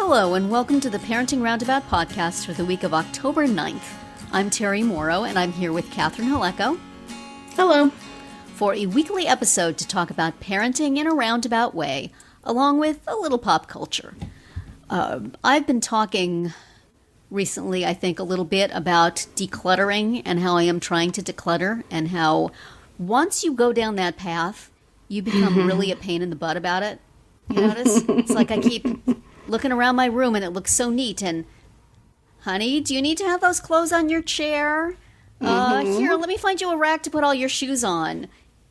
Hello, and welcome to the Parenting Roundabout podcast for the week of October 9th. I'm Terri Morrow, and I'm here with Catherine Halecko. Hello. For a weekly episode to talk about parenting in a roundabout way, along with a little pop culture. I've been talking recently, I think, a little bit about decluttering and how I am trying to declutter, and how once you go down that path, you become really a pain in the butt about it. You notice? It's like I keep looking around my room and it looks so neat, and honey, do you need to have those clothes on your chair? Here, let me find you a rack to put all your shoes on.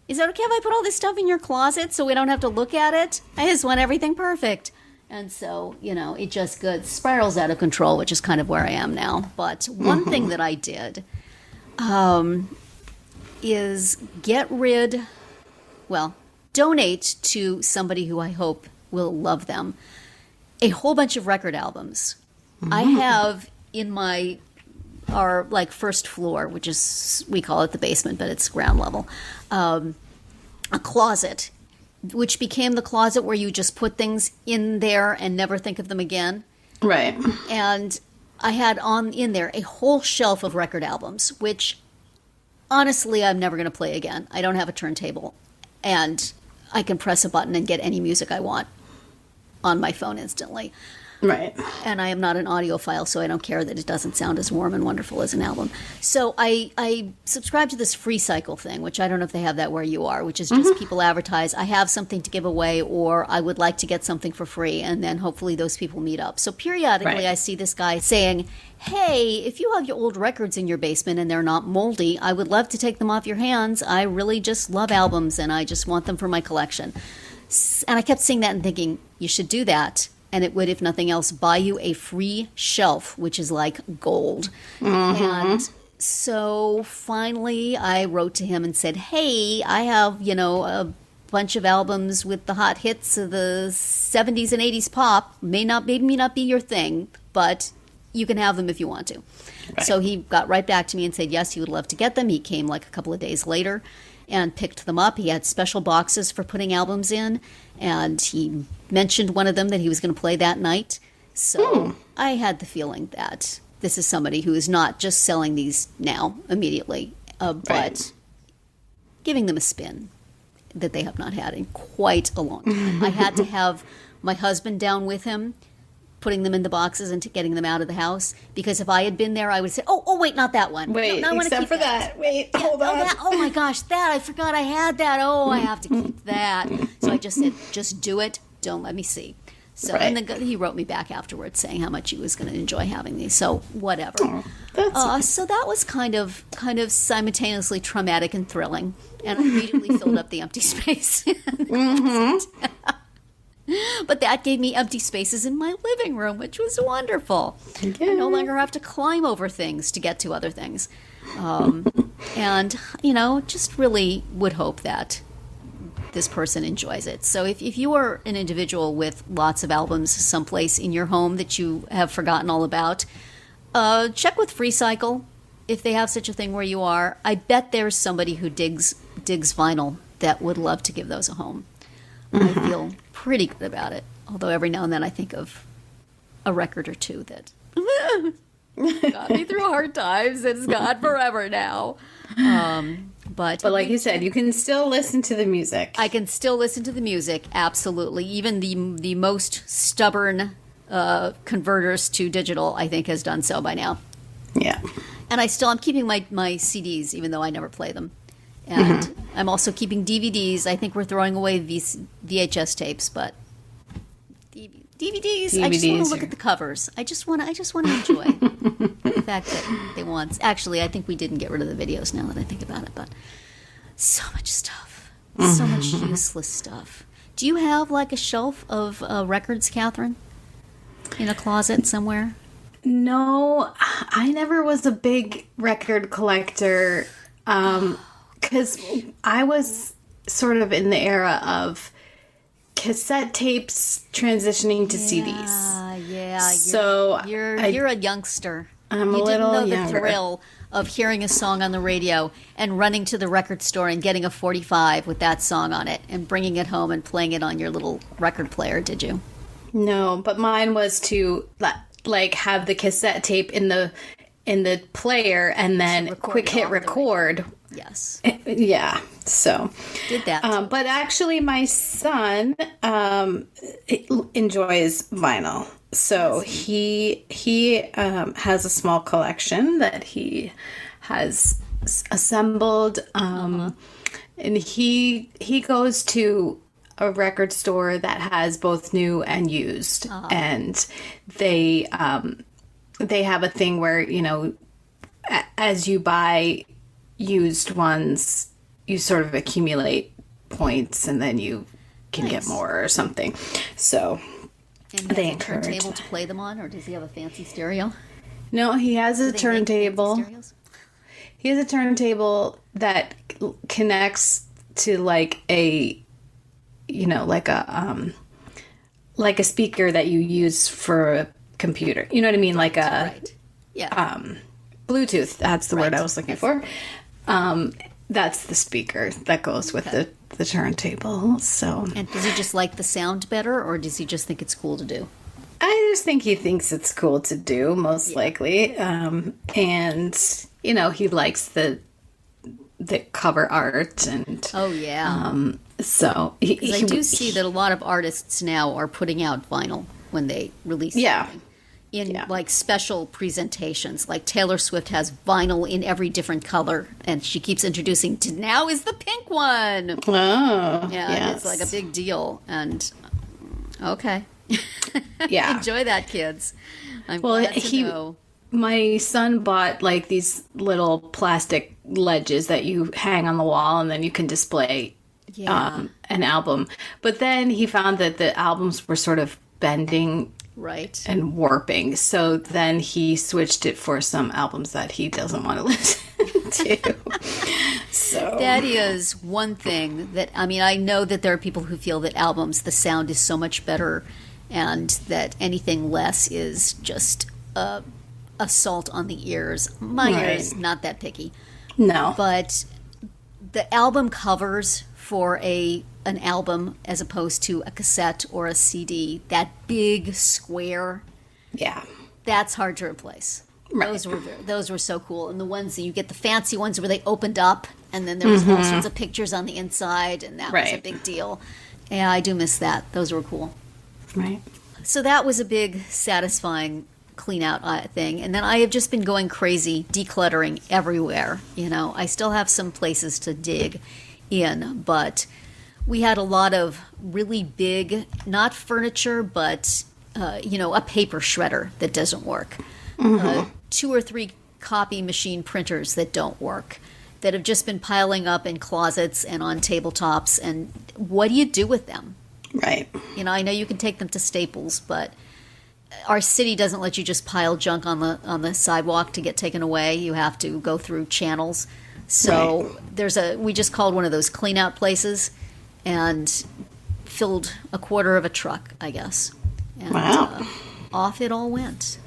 Is it okay if I put all this stuff in your closet so we don't have to look at it? I just want everything perfect. And so, it just spirals out of control, which is kind of where I am now. But one thing that I did is donate to somebody who I hope will love them a whole bunch of record albums. I have in our first floor, which is, we call it the basement, but it's ground level, a closet, which became the closet where you just put things in there and never think of them again. Right. And I had in there a whole shelf of record albums, which honestly I'm never going to play again. I don't have a turntable, and I can press a button and get any music I want on my phone instantly. Right. And I am not an audiophile, so I don't care that it doesn't sound as warm and wonderful as an album. So I subscribe to this free cycle thing, which I don't know if they have that where you are, which is just people advertise, I have something to give away, or I would like to get something for free, and then hopefully those people meet up. So periodically I see this guy saying, hey, if you have your old records in your basement and they're not moldy, I would love to take them off your hands. I really just love albums and I just want them for my collection. And I kept seeing that and thinking, you should do that. And it would, if nothing else, buy you a free shelf, which is like gold. And so finally I wrote to him and said, hey, I have, a bunch of albums with the hot hits of the 70s and 80s pop. Maybe not be your thing, but you can have them if you want to. Right. So he got right back to me and said, yes, he would love to get them. He came a couple of days later and picked them up. He had special boxes for putting albums in, and he mentioned one of them that he was going to play that night. So I had the feeling that this is somebody who is not just selling these now immediately, but giving them a spin that they have not had in quite a long time. I had to have my husband down with him, putting them in the boxes and getting them out of the house, because if I had been there, I would say, oh wait, not that one. Wait, no, I want to keep that. Wait, yeah, hold on. Oh my gosh, I forgot I had that. Oh, I have to keep that. So I just said, just do it. Don't let me see. So and then he wrote me back afterwards saying how much he was going to enjoy having these. So whatever. So that was kind of simultaneously traumatic and thrilling, and I immediately filled up the empty space. But that gave me empty spaces in my living room, which was wonderful. Yeah. I no longer have to climb over things to get to other things. And, just really would hope that this person enjoys it. So if you are an individual with lots of albums someplace in your home that you have forgotten all about, check with FreeCycle if they have such a thing where you are. I bet there's somebody who digs vinyl that would love to give those a home. I feel pretty good about it, although every now and then I think of a record or two that got me through hard times. It's gone forever now. But like you said, you can still listen to the music. I can still listen to the music, absolutely. Even the most stubborn converters to digital, I think, has done so by now. Yeah. And I'm keeping my CDs, even though I never play them. And I'm also keeping DVDs. I think we're throwing away VHS tapes, but DVDs, I just want to look at the covers. I just want to enjoy the fact that they want. Actually, I think we didn't get rid of the videos now that I think about it, but so much stuff. So much useless stuff. Do you have a shelf of records, Catherine? In a closet somewhere? No, I never was a big record collector. Because I was sort of in the era of cassette tapes transitioning to CDs. Yeah. So you're a youngster. I'm a little younger. You didn't know the thrill of hearing a song on the radio and running to the record store and getting a 45 with that song on it and bringing it home and playing it on your little record player, did you? No, but mine was to like have the cassette tape in the player and then quick hit record. Yes. Yeah. So did that. But actually, my son enjoys vinyl. So he has a small collection that he has assembled, and he goes to a record store that has both new and used, and they have a thing where, you know, as you buy used ones, you sort of accumulate points and then you can get more or something. So and he has a turntable to play them on, or does he have a fancy stereo? No, he has a turntable. He has a turntable that connects to like a, you know, like a speaker that you use for a computer. You know what I mean? Like a Bluetooth. That's the word I was looking for. That's the speaker that goes with the turntable. So, and does he just like the sound better, or does he just think it's cool to do? I just think he thinks it's cool to do, most likely. And you know, he likes the cover art and so I do see that a lot of artists now are putting out vinyl when they release something. Like special presentations. Like Taylor Swift has vinyl in every different color, and she keeps introducing to now is the pink one. Oh, yeah, it's like a big deal. And okay, yeah, enjoy that, kids. I'm glad to know. My son bought like these little plastic ledges that you hang on the wall, and then you can display an album. But then he found that the albums were sort of bending. Right. And warping. So then he switched it for some albums that he doesn't want to listen to. So that is one thing that, I mean, I know that there are people who feel that albums, the sound is so much better, and that anything less is just assault on the ears. My ears, not that picky. No. But the album covers for an album as opposed to a cassette or a CD, that big square, that's hard to replace. Right. Those were so cool. And the ones that you get, the fancy ones where they opened up and then there was all sorts of pictures on the inside, and that was a big deal. Yeah, I do miss that. Those were cool. Right. So that was a big, satisfying clean out thing. And then I have just been going crazy, decluttering everywhere. You know, I still have some places to dig in, but we had a lot of really big, not furniture, but a paper shredder that doesn't work, 2 or 3 copy machine printers that don't work, that have just been piling up in closets and on tabletops. And what do you do with them? Right. You know, I know you can take them to Staples, but our city doesn't let you just pile junk on the sidewalk to get taken away. You have to go through channels. So we just called one of those clean out places and filled a quarter of a truck, I guess. And off it all went.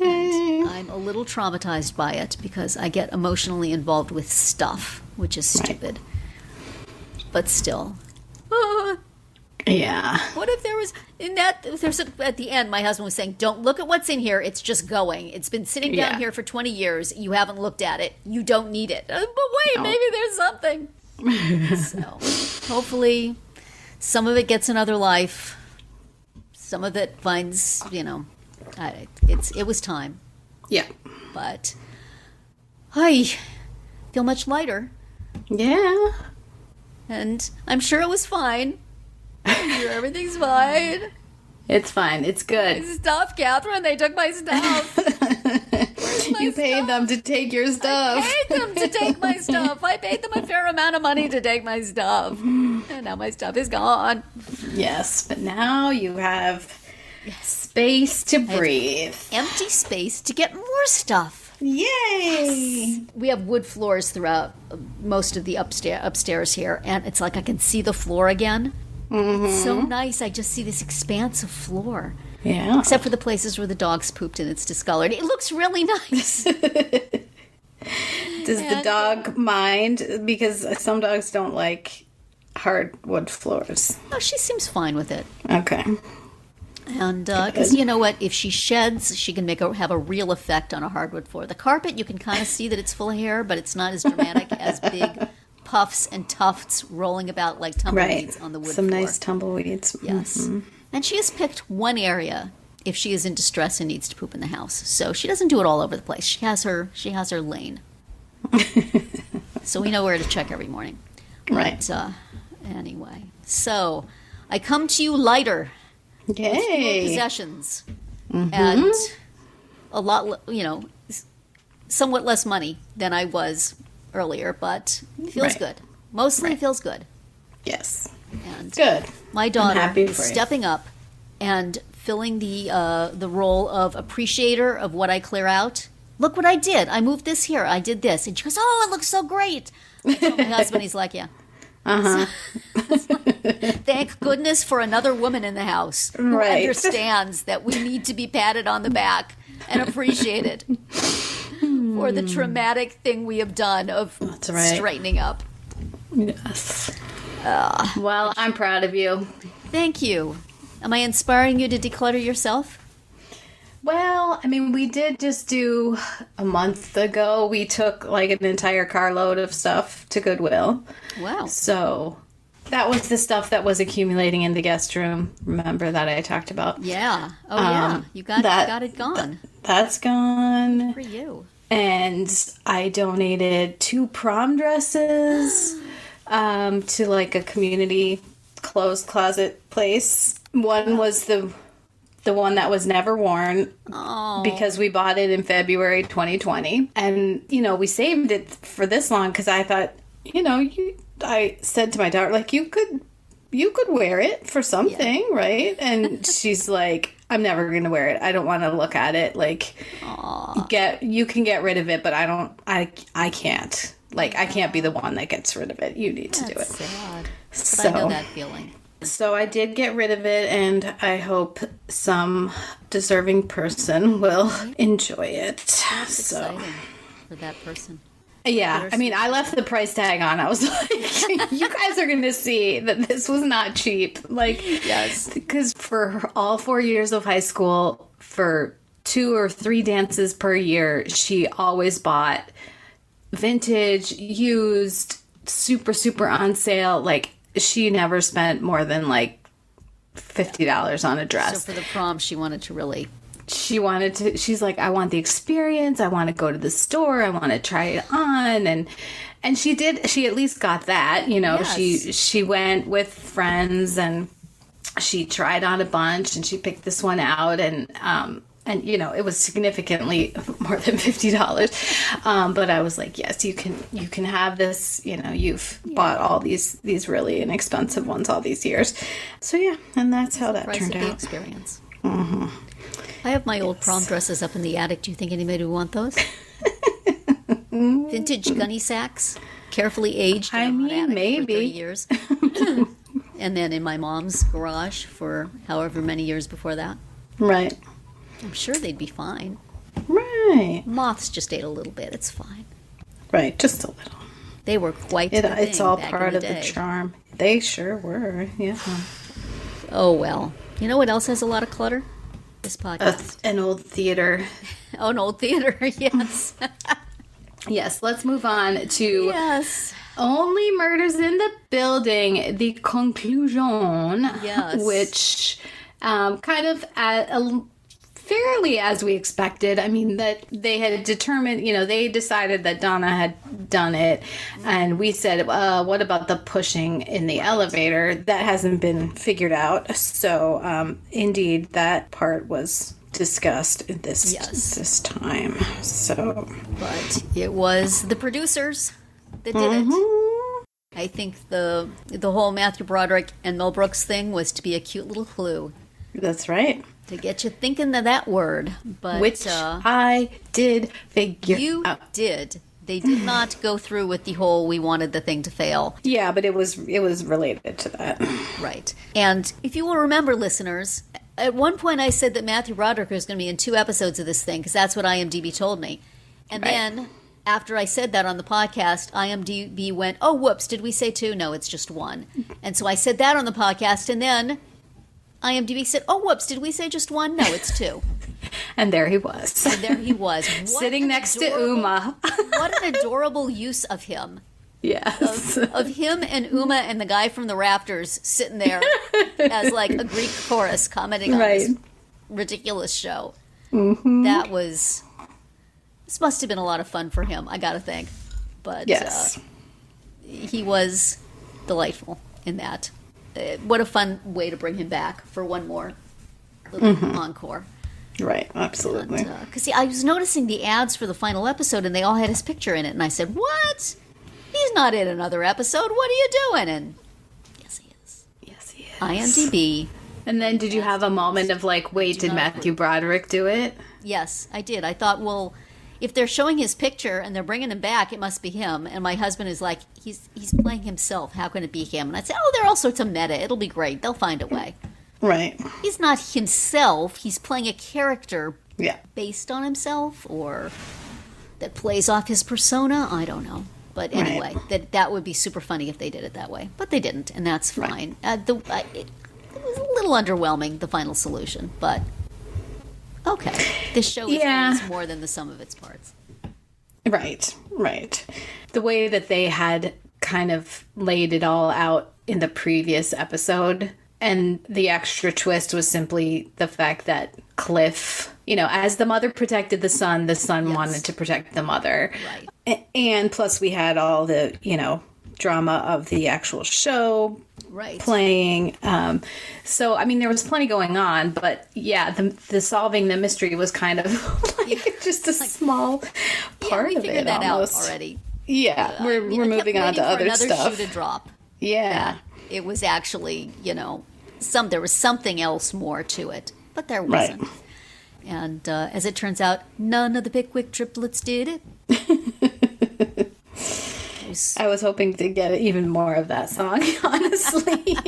And I'm a little traumatized by it because I get emotionally involved with stuff, which is stupid. But still. Yeah. What if there was at the end, my husband was saying, don't look at what's in here. It's just going. It's been sitting down here for 20 years. You haven't looked at it. You don't need it. But wait, maybe there's something. So hopefully some of it gets another life. Some of it finds, it was time. Yeah. But I feel much lighter. Yeah. And I'm sure it was fine. Everything's fine. It's fine. It's good. My stuff, Catherine. They took my stuff. You paid them to take your stuff. I paid them to take my stuff. I paid them a fair amount of money to take my stuff. And now my stuff is gone. Yes, but now you have space to breathe. Empty space to get more stuff. Yay! Yes. We have wood floors throughout most of the upstairs here, and it's like I can see the floor again. It's so nice. I just see this expanse of floor. Yeah. Except for the places where the dogs pooped and it's discolored. It looks really nice. Does the dog mind? Because some dogs don't like hardwood floors. No, she seems fine with it. Okay. And because you know what, if she sheds, she can have a real effect on a hardwood floor. The carpet, you can kind of see that it's full of hair, but it's not as dramatic as big puffs and tufts rolling about like tumbleweeds on the wood Some floor. nice tumbleweeds. Yes. Mm-hmm. And she has picked one area if she is in distress and needs to poop in the house. So she doesn't do it all over the place. She has her lane. So we know where to check every morning. Right. But, anyway, so I come to you lighter. Yay. With fewer possessions. And a lot, somewhat less money than I was earlier, but it feels good. Mostly it feels good. Yes. And good. My daughter is stepping up and filling the role of appreciator of what I clear out. Look what I did. I moved this here. I did this. And she goes, oh, it looks so great. I told my husband, he's like, yeah. Uh-huh. Thank goodness for another woman in the house who understands that we need to be patted on the back and appreciated for the traumatic thing we have done of straightening up. Yes. Well, I'm proud of you. Thank you. Am I inspiring you to declutter yourself? Well, I mean, we did just do a month ago. We took like an entire carload of stuff to Goodwill. Wow. So that was the stuff that was accumulating in the guest room. Remember that I talked about? Yeah. Oh, yeah. You got it gone. That's gone. Good for you. And I donated 2 prom dresses to like a community clothes closet place. One was the one that was never worn because we bought it in February 2020. And, we saved it for this long because I thought, I said to my daughter, like, you could wear it for something, right? And she's like, I'm never going to wear it. I don't want to look at it. Like, you can get rid of it, but I can't. Like, I can't be the one that gets rid of it. You need to do it. That's sad. But I know that feeling. So I did get rid of it, and I hope some deserving person will enjoy it. That's exciting for that person. Yeah, I mean, I left the price tag on. I was like, you guys are going to see that this was not cheap. Like, yes. Because for all 4 years of high school, for 2 or 3 dances per year, she always bought vintage, used, super, super on sale. Like, she never spent more than like $50 on a dress. So for the prom, she wanted to really... She's like, I want the experience. I want to go to the store. I want to try it on. And she did, she at least got that, yes. She went with friends and she tried on a bunch and she picked this one out and it was significantly more than $50. But I was like, yes, you can have this, you've bought all these really inexpensive ones all these years. So yeah, and that's how that turned out. The experience. Mm-hmm. I have my old prom dresses up in the attic. Do you think anybody would want those? Vintage gunny sacks, carefully aged. I mean, maybe. For 30 years. And then in my mom's garage for however many years before that. Right. I'm sure they'd be fine. Right. Moths just ate a little bit. It's fine. Right, just a little. They were quite the thing. It's all part of the charm. They sure were, yeah. Oh, well. You know what else has a lot of clutter? This podcast. An old theater. Oh, an old theater, yes. Yes, let's move on to Only Murders in the Building, the conclusion. Yes. Which kind of fairly as we expected. I mean, that they had determined, they decided that Donna had done it. And we said, what about the pushing in the elevator? That hasn't been figured out. So, indeed, that part was discussed this time. So, but it was the producers that did it. I think the whole Matthew Broderick and Mel Brooks thing was to be a cute little clue. That's right. To get you thinking of that word. But which I did figure you out. You did. They did not go through with the whole we wanted the thing to fail. Yeah, but it was related to that. Right. And if you will remember, listeners, at one point I said that Matthew Broderick was going to be in 2 episodes of this thing because that's what IMDb told me. And then after I said that on the podcast, IMDb went, oh, whoops, did we say 2? No, it's just 1. And so I said that on the podcast, and then IMDb said, oh, whoops, did we say just one? No, it's two. And there he was. And there he was. Sitting next to Uma. What an adorable use of him. Yes. Of him and Uma and the guy from the rafters sitting there as like a Greek chorus commenting on this ridiculous show. Mm-hmm. This must have been a lot of fun for him, I gotta think. But yes. He was delightful in that. What a fun way to bring him back for one more little encore. Right, absolutely. Because I was noticing the ads for the final episode, and they all had his picture in it, and I said, what? He's not in another episode. What are you doing? And yes, he is. Yes, he is. IMDb. And then did you have a moment of like, wait, did Matthew Broderick do it? Yes, I did. I thought, well, if they're showing his picture and they're bringing him back, it must be him. And my husband is like, he's playing himself. How can it be him? And I'd say, oh, there are all sorts of meta. It'll be great. They'll find a way. Right. He's not himself. He's playing a character based on himself or that plays off his persona. I don't know. But anyway, that would be super funny if they did it that way. But they didn't, and that's fine. Right. It was a little underwhelming, the final solution. But okay. This show is always more than the sum of its parts. Right, right. The way that they had kind of laid it all out in the previous episode, and the extra twist was simply the fact that Cliff, as the mother protected the son wanted to protect the mother. Right. And plus we had all the, drama of the actual show playing. So, I mean, there was plenty going on, but the solving the mystery was kind of just a small part of it. We figured that almost. Out already. Yeah, we're moving on to other stuff. Another shoe to drop. Yeah. It was actually, there was something else more to it, but there wasn't. Right. And as it turns out, none of the Pickwick triplets did it. I was hoping to get even more of that song, honestly.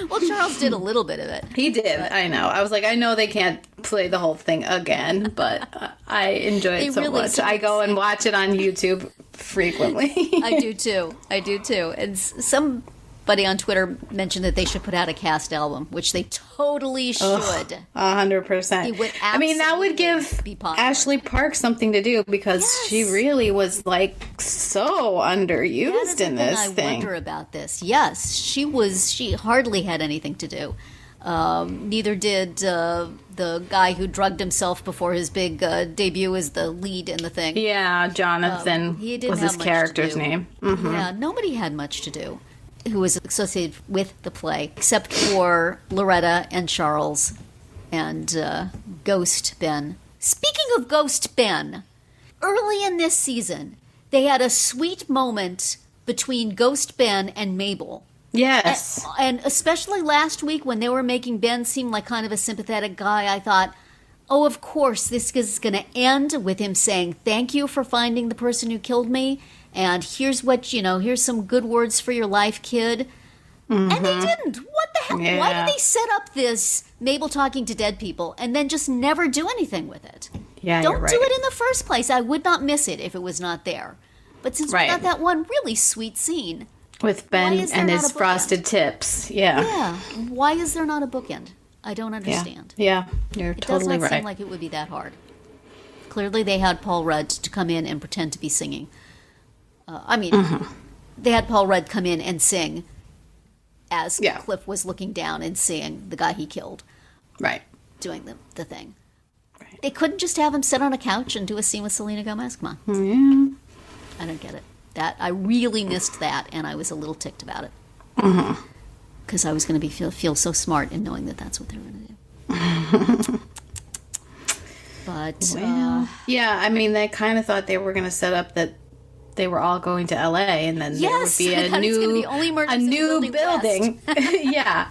Well, Charles did a little bit of it. He did, I know. I was like, I know they can't play the whole thing again, but I enjoy it so much. I go and watch it on YouTube frequently. I do too. And somebody on Twitter mentioned that they should put out a cast album, which they totally should. 100%. I mean, that would give Ashley Park something to do because she really was like so underused in this thing. I wonder about this. Yes, she hardly had anything to do. Neither did the guy who drugged himself before his big debut as the lead in the thing. Yeah, Jonathan was his character's name. Mm-hmm. Yeah, nobody had much to do who was associated with the play, except for Loretta and Charles and Ghost Ben. Speaking of Ghost Ben, early in this season, they had a sweet moment between Ghost Ben and Mabel. Yes. And especially last week when they were making Ben seem like kind of a sympathetic guy, I thought, oh, of course, this is going to end with him saying, thank you for finding the person who killed me. And here's here's some good words for your life, kid. Mm-hmm. And they didn't. What the heck? Yeah. Why did they set up this Mabel talking to dead people and then just never do anything with it? Yeah, Don't you're right. do it in the first place. I would not miss it if it was not there. But since we got that one really sweet scene. With Ben and his frosted tips. Yeah. Yeah. Why is there not a bookend? I don't understand. Yeah, you're totally right. It does not seem like it would be that hard. Clearly they had Paul Rudd to come in and pretend to be singing. They had Paul Rudd come in and sing as Cliff was looking down and seeing the guy he killed. Right. Doing the thing. Right. They couldn't just have him sit on a couch and do a scene with Selena Gomez. Come on. Yeah. I don't get it. I really missed that, and I was a little ticked about it. Because I was going to feel so smart in knowing that that's what they were going to do. But, yeah, I mean, they kind of thought they were going to set up that they were all going to LA, and then there would be a new building. Yeah.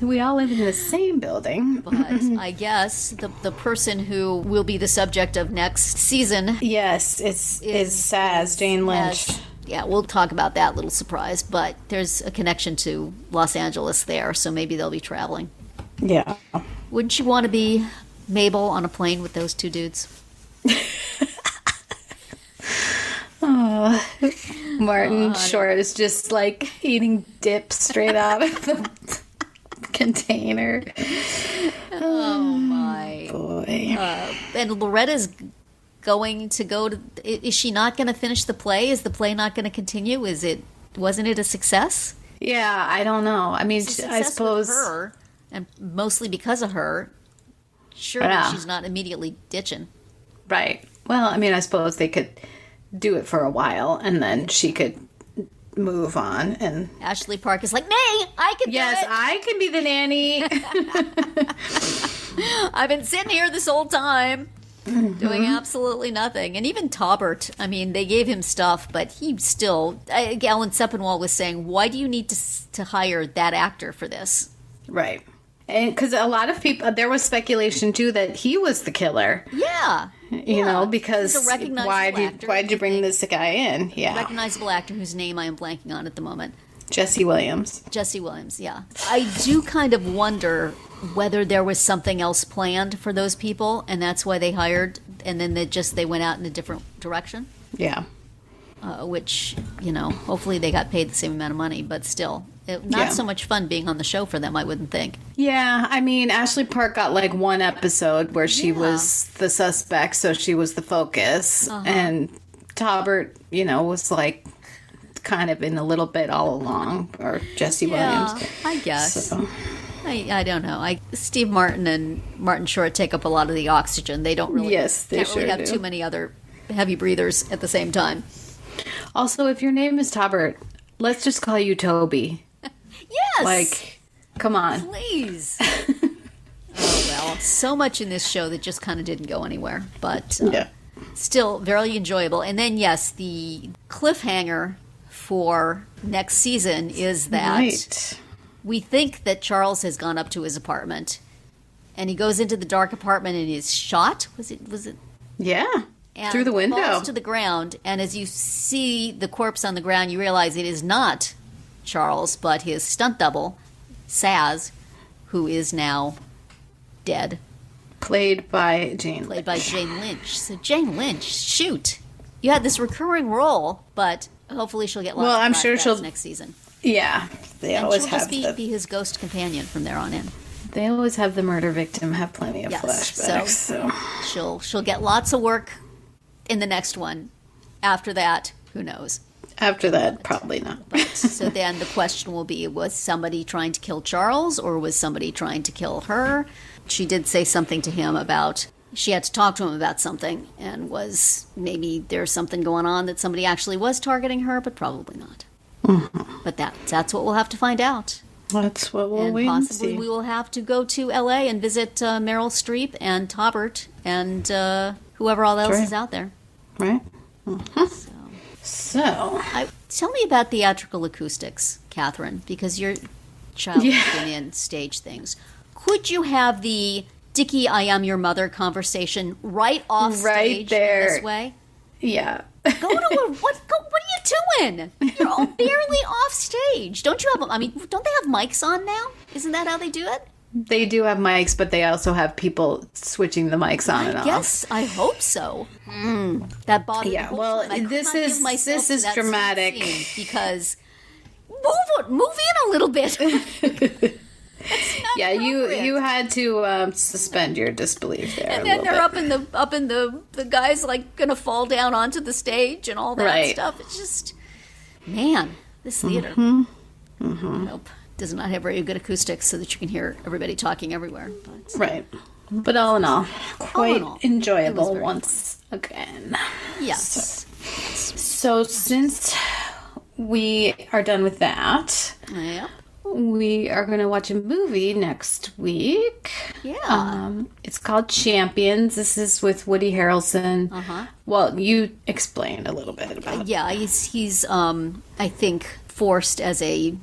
We all live in the same building. But I guess the person who will be the subject of next season. Yes, is Saz, Jane Lynch. Yeah, we'll talk about that little surprise, but there's a connection to Los Angeles there, so maybe they'll be traveling. Yeah. Wouldn't you want to be Mabel on a plane with those two dudes? Oh, Martin Short is just like eating dip straight out of the container. Oh my Boy. And Loretta's going to go to. Is she not going to finish the play? Is the play not going to continue? Wasn't it a success? Yeah, I don't know. I mean, I suppose with her, and mostly because of her. Surely she's not immediately ditching. Right. Well, I mean, I suppose they could do it for a while, and then she could move on. And Ashley Park is like, nay, I can do it. Yes, I can be the nanny. I've been sitting here this whole time doing absolutely nothing. And even Taubert, I mean, they gave him stuff, but he still... Alan Sepinwall was saying, why do you need to hire that actor for this? Right. And because a lot of people... There was speculation, too, that he was the killer. Yeah. You know, because He's a recognizable actor. why'd you bring this guy in? Yeah. Recognizable actor whose name I am blanking on at the moment. Jesse Williams. Jesse Williams, yeah. I do kind of wonder whether there was something else planned for those people, and that's why they hired, and then they went out in a different direction. Yeah. Which, you know, hopefully they got paid the same amount of money, but still, not so much fun being on the show for them, I wouldn't think. Yeah, I mean, Ashley Park got like one episode where she was the suspect, so she was the focus, and Taubert, you know, was like kind of in a little bit all along, or Jesse Williams. I guess. So. I don't know. Steve Martin and Martin Short take up a lot of the oxygen. They don't really, yes, they can't sure really have do. too many other heavy breathers at the same time. Also, if your name is Taubert, let's just call you Toby. Yes! Like, come on. Please. Oh, well, so much in this show that just kind of didn't go anywhere. But still very enjoyable. And then, yes, the cliffhanger for next season is that we think that Charles has gone up to his apartment, and he goes into the dark apartment and is shot. Was it? Yeah. And through the window. Falls to the ground, and as you see the corpse on the ground, you realize it is not Charles, but his stunt double, Saz, who is now dead. Played by Jane Lynch. So Jane Lynch, shoot. You had this recurring role, but hopefully she'll get lots of I'm sure she'll next season. Yeah. They and always she'll have just be his ghost companion from there on in. They always have the murder victim have plenty of flashbacks. So she'll get lots of work in the next one. After that, who knows? After that, probably not. But, so then the question will be, was somebody trying to kill Charles, or was somebody trying to kill her? She did say something to him about, she had to talk to him about something, and was maybe there's something going on that somebody actually was targeting her, but probably not. Mm-hmm. But that's what we'll have to find out. That's what we'll wait and and possibly see. we will have to go to L.A. and visit Meryl Streep and Taubert and whoever all else is out there. Right. Mm-hmm. So. Tell me about theatrical acoustics, Catherine, because your child has been in stage things. Could you have the Dickie, I am your mother conversation right off stage there. In this way? Yeah. What are you doing? You're all barely off stage. Don't you have, don't they have mics on now? Isn't that how they do it? They do have mics, but they also have people switching the mics on and off. Yes, I hope so. That bothered me. Yeah, well, this is dramatic. Because move in a little bit. Yeah, you had to suspend your disbelief there. And then they're up in the guys like gonna fall down onto the stage and all that stuff. It's just, man, this theater. Nope. Does not have very good acoustics so that you can hear everybody talking everywhere. But. Right. But all in all, quite enjoyable once again. Yes. So since we are done with that, we are going to watch a movie next week. Yeah. It's called Champions. This is with Woody Harrelson. Well, you explained a little bit about it. Yeah, he's I think forced as a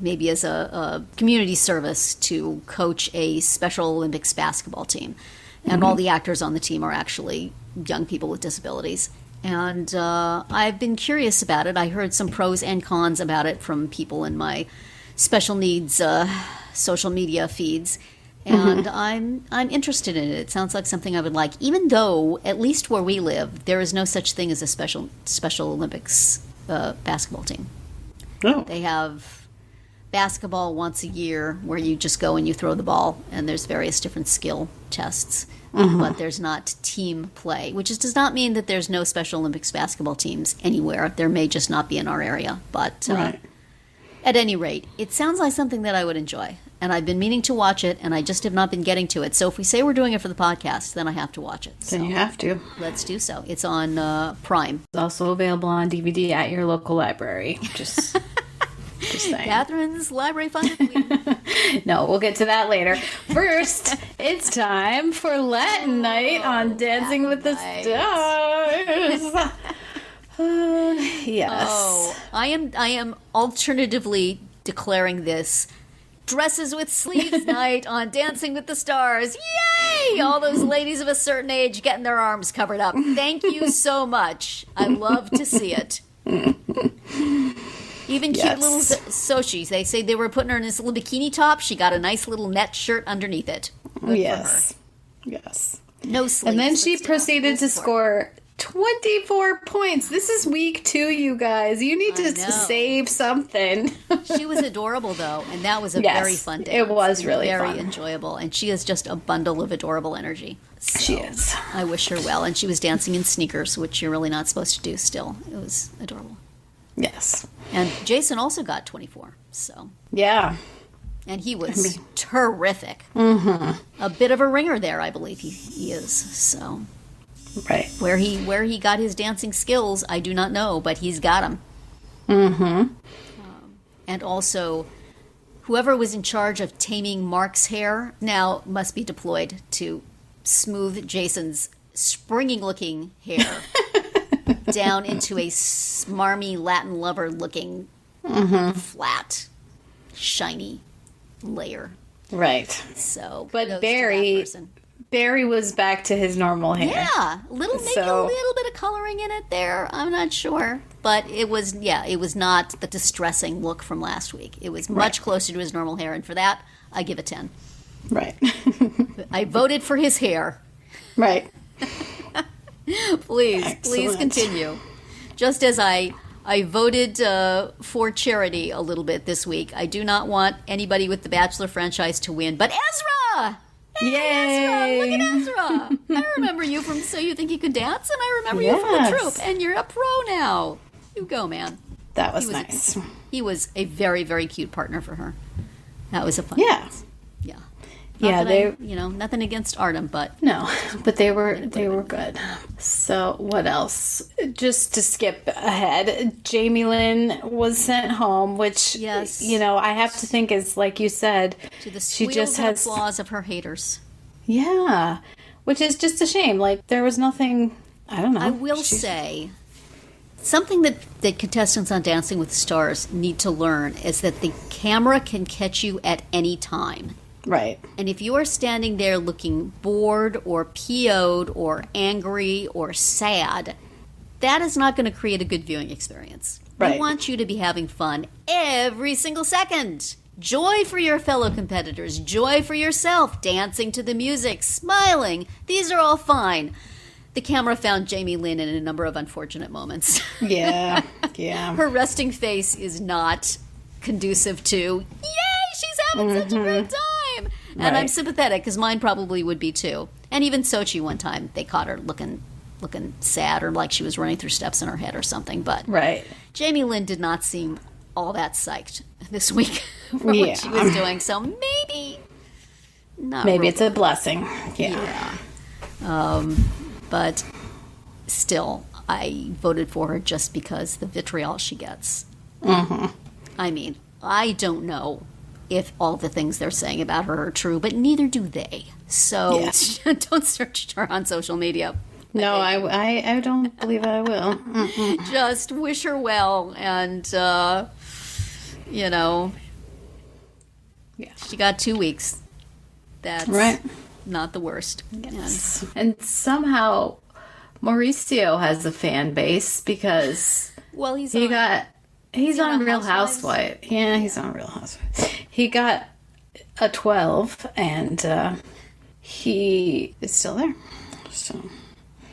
community service to coach a Special Olympics basketball team. And all the actors on the team are actually young people with disabilities. And I've been curious about it. I heard some pros and cons about it from people in my special needs social media feeds. And I'm interested in it. It sounds like something I would like, even though, at least where we live, there is no such thing as a Special Olympics basketball team. Oh. They have basketball once a year where you just go and you throw the ball, and there's various different skill tests. But there's not team play, which does not mean that there's no Special Olympics basketball teams anywhere. There may just not be in our area. But at any rate, it sounds like something that I would enjoy. And I've been meaning to watch it, and I just have not been getting to it. So if we say we're doing it for the podcast, then I have to watch it. Then you have to. Let's do so. It's on Prime. It's also available on DVD at your local library. Just saying. Catherine's Library Fund of the Week. No, we'll get to that later. First, it's time for Latin night on Dancing with the Stars. Yes. Oh, I am alternatively declaring this Dresses with Sleeves night on Dancing with the Stars. Yay! All those ladies of a certain age getting their arms covered up. Thank you so much. I love to see it. Even cute little Sochi. They say they were putting her in this little bikini top. She got a nice little net shirt underneath it. Good yes. For her. Yes. No sleeves. And then she proceeded to score 24 points. This is week 2, you guys. You need to save something. She was adorable, though, and that was a very fun dance. It was really very fun. Enjoyable, and she is just a bundle of adorable energy. So she is. I wish her well, and she was dancing in sneakers, which you're really not supposed to do still. It was adorable. Yes. And Jason also got 24, so. Yeah. And he was terrific. Mm-hmm. A bit of a ringer there, I believe he is, so. Right. Where he got his dancing skills, I do not know, but he's got them. Mm-hmm. And also, whoever was in charge of taming Mark's hair now must be deployed to smooth Jason's springy-looking hair down into a smarmy Latin lover-looking flat, shiny layer. Right. So, but Barry was back to his normal hair. Yeah, maybe a little bit of coloring in it there. I'm not sure, but it was not the distressing look from last week. It was much closer to his normal hair, and for that, I give a 10. Right. I voted for his hair. Right. Please continue. Just as I voted for charity a little bit this week. I do not want anybody with the Bachelor franchise to win, but Ezra! Hey, yay! Ezra, look at Ezra. I remember you from So You Think You Can Dance, and I remember you from the troupe, and you're a pro now. You go, man. That was nice. He was a very, very cute partner for her. That was a fun dance. Yeah. Nothing against Artem, but no, but they were good. So what else? Just to skip ahead, Jamie Lynn was sent home, which I have to think is, like you said, to the squeals and applause of her haters. Yeah, which is just a shame. Like there was nothing. I don't know. I will say something that contestants on Dancing with the Stars need to learn is that the camera can catch you at any time. Right. And if you are standing there looking bored or PO'd or angry or sad, that is not going to create a good viewing experience. Right. I want you to be having fun every single second. Joy for your fellow competitors, joy for yourself, dancing to the music, smiling. These are all fine. The camera found Jamie Lynn in a number of unfortunate moments. Yeah. Her resting face is not conducive to, yay, she's having such a great time. And I'm sympathetic, because mine probably would be too. And even Sochi one time, they caught her looking sad or like she was running through steps in her head or something. But Jamie Lynn did not seem all that psyched this week for what she was doing. So maybe not. Maybe it's a blessing. Yeah. But still, I voted for her just because the vitriol she gets. Mm-hmm. I mean, I don't know if all the things they're saying about her are true, but neither do they. So don't search her on social media. No, I don't believe I will. Mm-mm. Just wish her well, and, she got 2 weeks. That's not the worst. Yes. And somehow Mauricio has a fan base because he's on Real Housewives. Yeah, he's on Real Housewives. He got a 12, and he is still there. So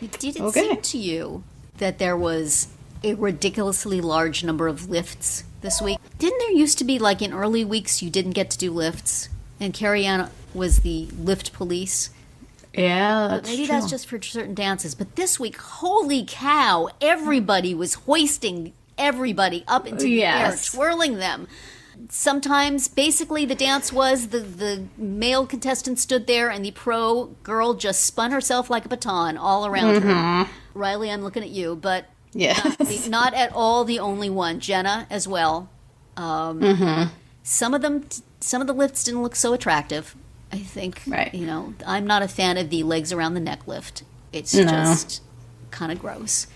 did it seem to you that there was a ridiculously large number of lifts this week. Didn't there used to be, like, in early weeks you didn't get to do lifts? And Carrie Ann was the lift police. Yeah, that's Maybe true. that's just for certain dances. But this week, holy cow, everybody was hoisting everybody up into the air, twirling them. Sometimes, basically, the dance was the male contestant stood there and the pro girl just spun herself like a baton all around her. Riley, I'm looking at you, but not at all the only one. Jenna as well. Some of the lifts didn't look so attractive. I think, I'm not a fan of the legs around the neck lift. It's just kind of gross.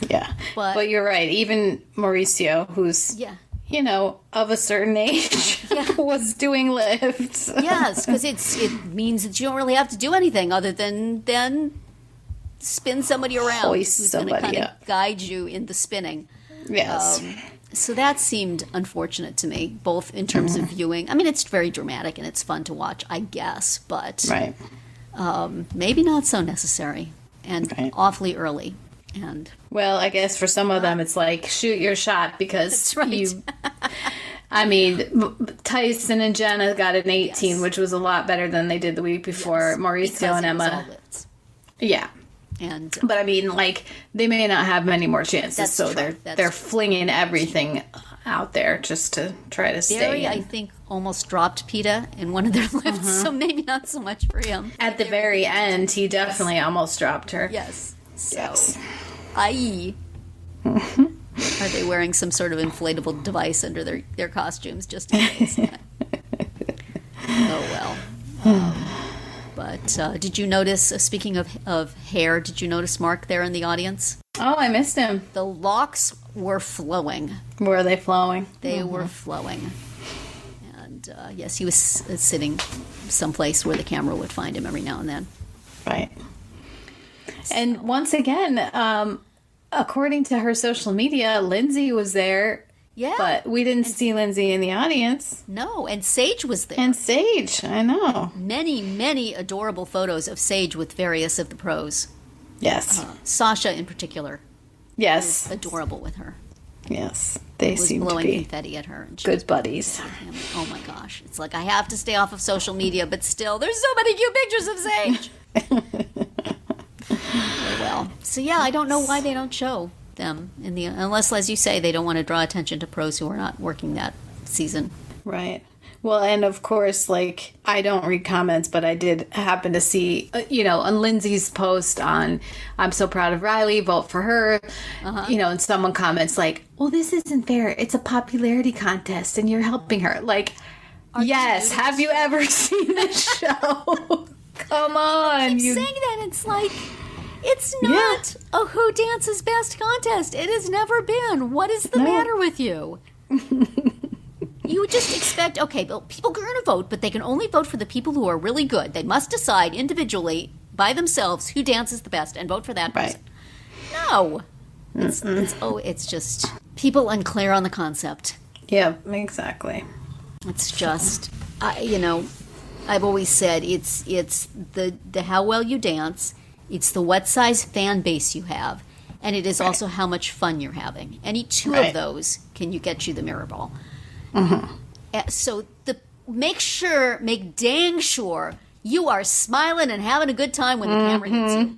Yeah. But you're right. Even Mauricio, who's, of a certain age, was doing lifts. Yes, because it means that you don't really have to do anything other than spin somebody around who's going to kind of guide you in the spinning. Yes. So that seemed unfortunate to me, both in terms of viewing. I mean, it's very dramatic and it's fun to watch, I guess, but maybe not so necessary and awfully early. And well, I guess for some of them, it's like shoot your shot because Tyson and Jenna got an 18, which was a lot better than they did the week before. Mauricio and Emma. Yeah. But I mean, like, they may not have many more chances, so they're flinging everything out there just to try to stay Terri, in. I think, almost dropped PETA in one of their lifts, so maybe not so much for him. At the very end, he definitely almost dropped her. Yes. So, i.e., are they wearing some sort of inflatable device under their costumes just in case? Oh, well. But did you notice, speaking of hair, did you notice Mark there in the audience? Oh, I missed him. The locks were flowing. Were they flowing? They were flowing. And yes, he was sitting someplace where the camera would find him every now and then. Right. So. And once again, according to her social media, Lindsay was there. Yeah. But we didn't see Lindsay in the audience. No, and Sage was there. And Sage, I know. Many, many adorable photos of Sage with various of the pros. Yes. Sasha in particular. Yes. Was adorable with her. Yes. They seem to be blowing confetti at her. And good buddies. Oh my gosh. It's like I have to stay off of social media, but still, there's so many cute pictures of Sage. Oh, well. So yeah, I don't know why they don't show them unless, as you say, they don't want to draw attention to pros who are not working that season. Right. Well, and of course, like, I don't read comments, but I did happen to see, on Lindsay's post on, I'm so proud of Riley, vote for her, and someone comments like, well, this isn't fair. It's a popularity contest and you're helping her. Like, yes, have you ever seen this show? Come on. I keep saying that. It's like, it's not a Who Dances Best contest. It has never been. What is the matter with you? You would just expect, okay, well, people are going to vote, but they can only vote for the people who are really good. They must decide individually, by themselves, who dances the best and vote for that person. Right. No. It's just people unclear on the concept. Yeah, exactly. It's just, I've always said it's the how well you dance. It's the what size fan base you have, and it is also how much fun you're having. Any two of those can get you the mirror ball. So make dang sure you are smiling and having a good time when the camera hits you.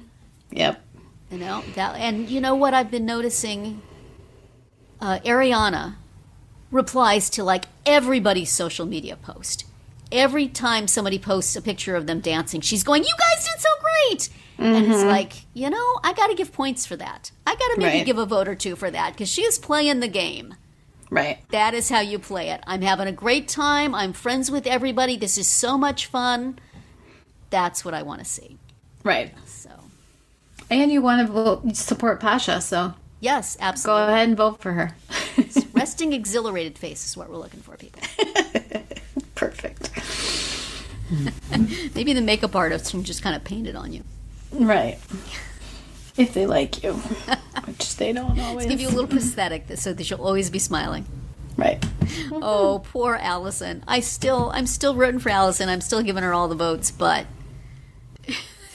Yep. And you know what I've been noticing? Ariana replies to like everybody's social media post. Every time somebody posts a picture of them dancing, she's going, "You guys did so great!" And it's like, I got to give points for that. I got to maybe give a vote or two for that because she is playing the game. Right. That is how you play it. I'm having a great time. I'm friends with everybody. This is so much fun. That's what I want to see. Right. So. And you want to support Pasha, so. Yes, absolutely. Go ahead and vote for her. Resting, exhilarated face is what we're looking for, people. Perfect. Maybe the makeup artist can just kind of paint it on you. Right. If they like you. Which they don't always. Let's give you a little prosthetic so that you'll always be smiling. Right. Oh, poor Allison. I'm still rooting for Allison. I'm still giving her all the votes, but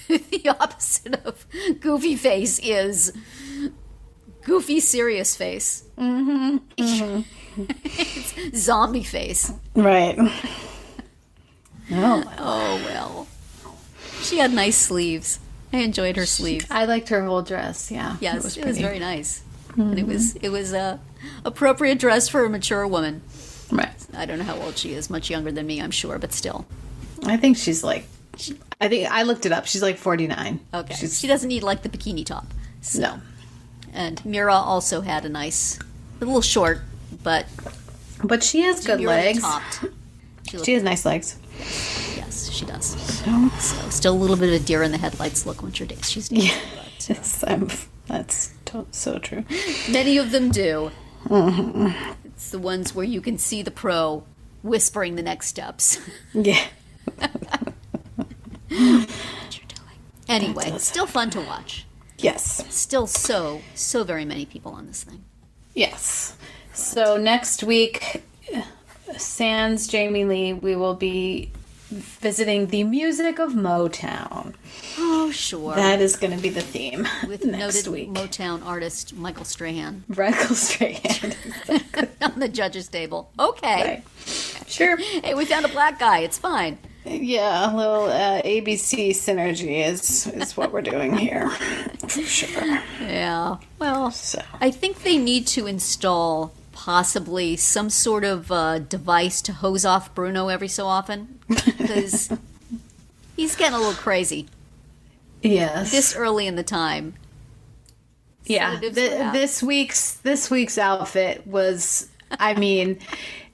the opposite of goofy face is goofy, serious face. It's zombie face. Right. Oh, well. She had nice sleeves. I enjoyed her sleeves. I liked her whole dress. Yeah. Yes, it was very nice. And it was a appropriate dress for a mature woman. Right. I don't know how old she is. Much younger than me, I'm sure, but still. I think she's like. I think I looked it up. She's like 49. Okay. She doesn't need like the bikini top. So. No. And Mira also had a little short, but she has good Mira legs. Topped. She has nice legs. Yes, she does. So still a little bit of a deer in the headlights look when she's dancing. Yeah. Yes, that's so true. Many of them do. It's the ones where you can see the pro whispering the next steps. Yeah. What you're doing. Anyway, still fun to watch. Yes. Still so very many people on this thing. Yes. So next week, sans Jamie Lee, we will be visiting the music of Motown. Oh, sure. That is going to be the theme with next noted week. Motown artist Michael Strahan. Michael Strahan. On the judges' table. Okay. Right. Sure. Hey, we found a black guy. It's fine. Yeah, a little ABC synergy is what we're doing here. For sure. Yeah. Well, I think they need to install possibly some sort of device to hose off Bruno every so often. Because he's getting a little crazy. Yes. This early in the time. Yeah. This week's outfit was, I mean,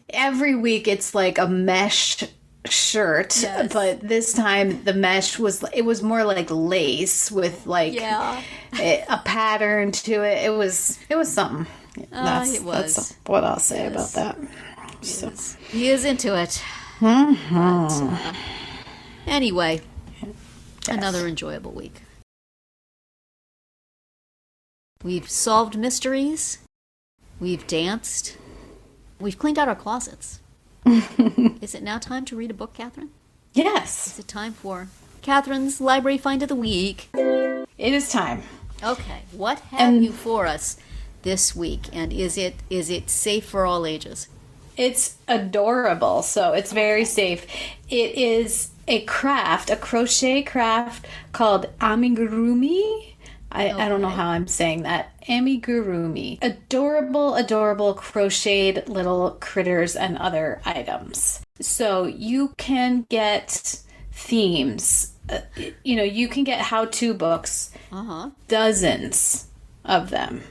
every week it's like a mesh shirt, yes. But this time the mesh was more like lace with like a pattern to it. It was something. It was. That's what I'll say about that. So. He is into it. Mm-hmm. But, anyway, another enjoyable week. We've solved mysteries. We've danced. We've cleaned out our closets. Is it now time to read a book, Catherine? Yes. Is it time for Catherine's Library Find of the Week? It is time. Okay. What have you for us this week? And is it safe for all ages? It's adorable, so it's very safe. It is a crochet craft called Amigurumi. I don't know how I'm saying that. Amigurumi. Adorable crocheted little critters and other items. So you can get themes. You can get how-to books. Dozens of them.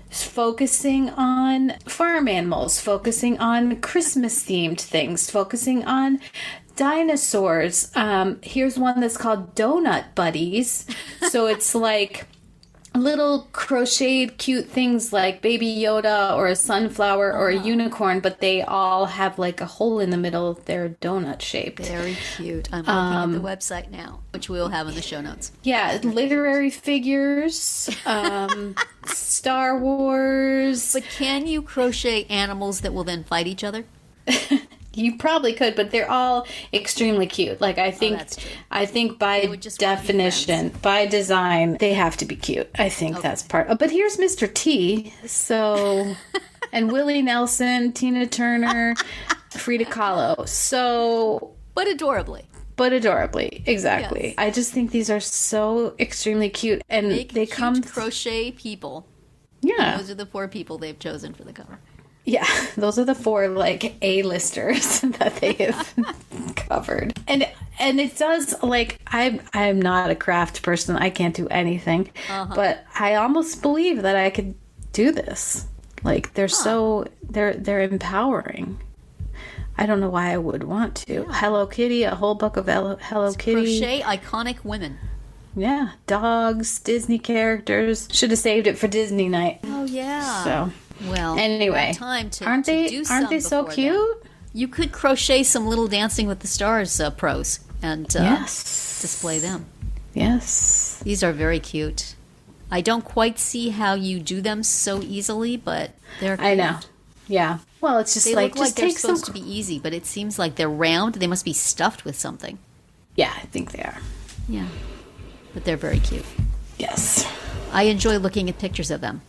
Focusing on farm animals, focusing on Christmas-themed things, focusing on dinosaurs. Here's one that's called Donut Buddies. So it's like little crocheted cute things like Baby Yoda or a sunflower or a unicorn, but they all have like a hole in the middle. They're donut shaped. Very cute. I'm looking at the website now, which we will have in the show notes. Yeah, literary figures, Star Wars. But can you crochet animals that will then fight each other? You probably could, but they're all extremely cute. Like I think by definition, by design, they have to be cute. I think that's part. But here's Mr. T. So, and Willie Nelson, Tina Turner, Frida Kahlo. So, but adorably, exactly. Yes. I just think these are so extremely cute, and they come crochet people. Yeah, and those are the 4 people they've chosen for the cover. Yeah, those are the 4 like A-listers that they have covered. And it does, like, I'm not a craft person. I can't do anything. But I almost believe that I could do this. Like, they're they're empowering. I don't know why I would want to. Yeah. Hello Kitty, a whole book of Hello Kitty. Crochet iconic women. Yeah, dogs, Disney characters. Should have saved it for Disney night. Oh yeah. So well, anyway, time to aren't they so cute? Then. You could crochet some little Dancing with the Stars pros and display them. Yes, these are very cute. I don't quite see how you do them so easily, but they're cute. I know. Yeah. Well, it's just they like look just like they're supposed to be easy, but it seems like they're round. They must be stuffed with something. Yeah, I think they are. Yeah. But they're very cute. Yes. I enjoy looking at pictures of them.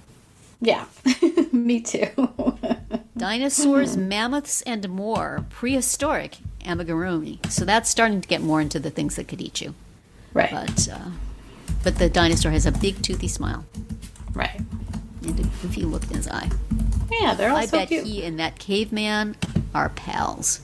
Yeah, me too. Dinosaurs, mammoths, and more. Prehistoric Amigurumi. So that's starting to get more into the things that could eat you. Right. But the dinosaur has a big toothy smile. Right. And a goofy look in his eye. Yeah, they're all I so bet cute. he and that caveman are pals.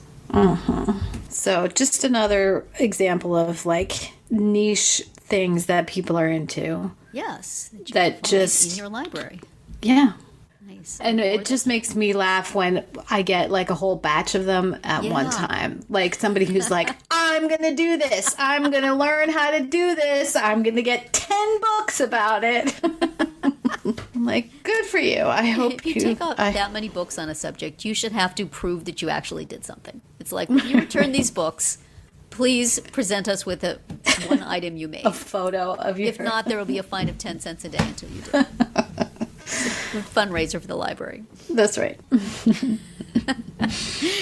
So just another example of like niche things that people are into. Yes. You That can find just- in your library. Yeah. Nice. And it just makes me laugh when I get like a whole batch of them at one time. Like somebody who's like, I'm going to do this. I'm going to learn how to do this. I'm going to get 10 books about it. I'm like, good for you. I hope If you take out that many books on a subject, you should have to prove that you actually did something. It's like, when you return these books, please present us with one item you made. a photo of you. If not, there will be a fine of 10 cents a day until you do. It's a fundraiser for the library. That's right.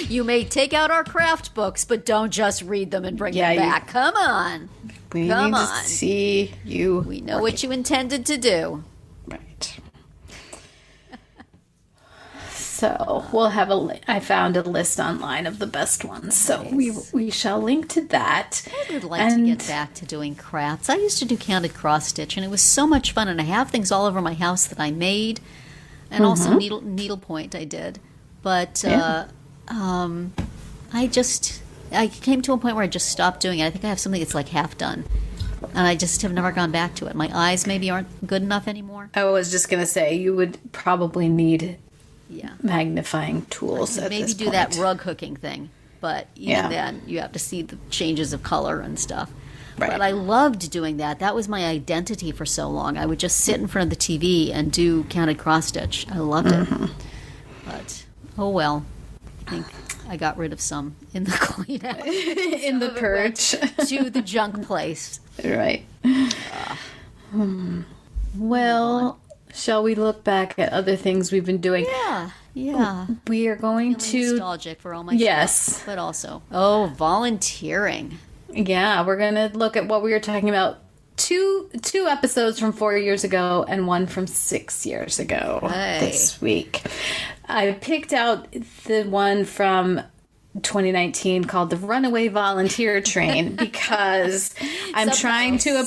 You may take out our craft books, but don't just read them and bring them back. Come on. We Come need on. to see you. We know what you intended to do. Right. So we'll have I found a list online of the best ones. So we shall link to that. I would like to get back to doing crafts. I used to do candid cross stitch, and it was so much fun. And I have things all over my house that I made, and also needlepoint I did. But I came to a point where I just stopped doing it. I think I have something that's like half done, and I just have never gone back to it. My eyes maybe aren't good enough anymore. I was just going to say you would probably need Yeah. magnifying tools at Maybe this do point. that rug hooking thing, but even then you have to see the changes of color and stuff. Right. But I loved doing that. That was my identity for so long. I would just sit in front of the TV and do counted cross stitch. I loved it. But oh well, I think I got rid of some in the cleanup. in the purge. To the junk place. Right. Well, shall we look back at other things we've been doing? Yeah. We are going to Nostalgic for all my stuff, but also volunteering. Yeah, we're going to look at what we were talking about two episodes from 4 years ago and one from 6 years ago this week. I picked out the one from 2019 called the Runaway Volunteer Train because I'm trying to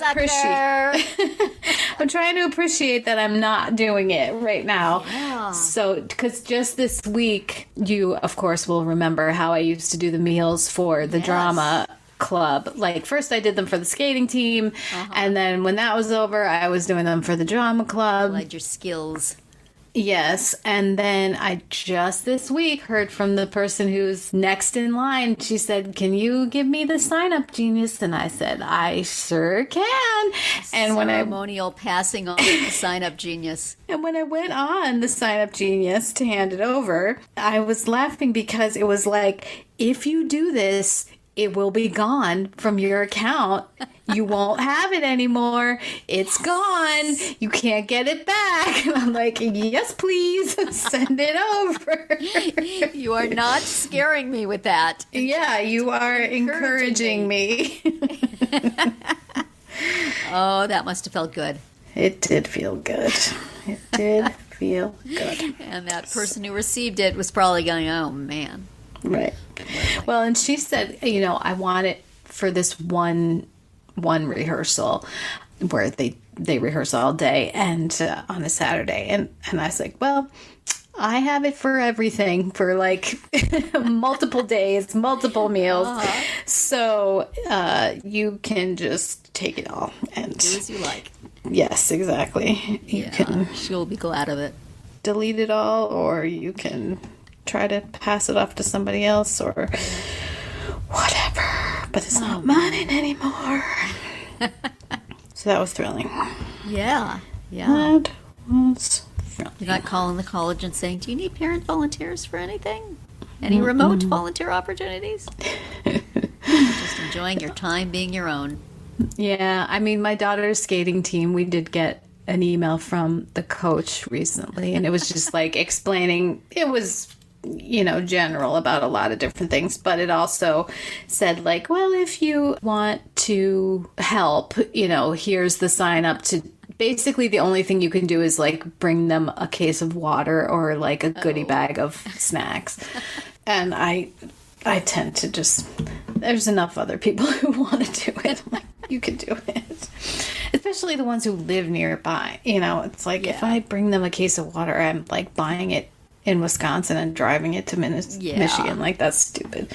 appreciate that I'm not doing it right now. Yeah. So, because just this week, you of course will remember how I used to do the meals for the drama club. Like first I did them for the skating team, and then when that was over, I was doing them for the drama club. Like your skills. Yes, and then I just this week heard from the person who's next in line. She said, "Can you give me the sign up, genius?" And I said, "I sure can." And Ceremonial passing on the sign up genius. And when I went on the sign up genius to hand it over, I was laughing because it was like, if you do this, it will be gone from your account. You won't have it anymore. It's gone. You can't get it back. And I'm like, yes, please. Send it over. You are not scaring me with that. Yeah, you are encouraging me. Oh, that must have felt good. It did feel good. It did feel good. And that person who received it was probably going, oh, man. Right. Well, and she said, I want it for this one rehearsal where they rehearse all day and on a Saturday. And I was like, well, I have it for everything for like multiple days, multiple meals. So you can just take it all and Do as you like. Yes, exactly. You can She'll be glad of it. delete it all, or you can try to pass it off to somebody else or whatever. But it's not mine anymore. So that was thrilling. Yeah. That was thrilling. You're not calling the college and saying, do you need parent volunteers for anything? Any remote volunteer opportunities? Just enjoying your time being your own. Yeah, I mean, my daughter's skating team, we did get an email from the coach recently, and it was just like explaining, it was, general about a lot of different things, but it also said like, well, if you want to help, here's the sign up basically the only thing you can do is like bring them a case of water or like a goodie bag of snacks. And I tend to just, there's enough other people who want to do it. I'm like, you can do it. Especially the ones who live nearby. You know, it's like if I bring them a case of water, I'm like buying it in Wisconsin and driving it to Michigan. Like, that's stupid.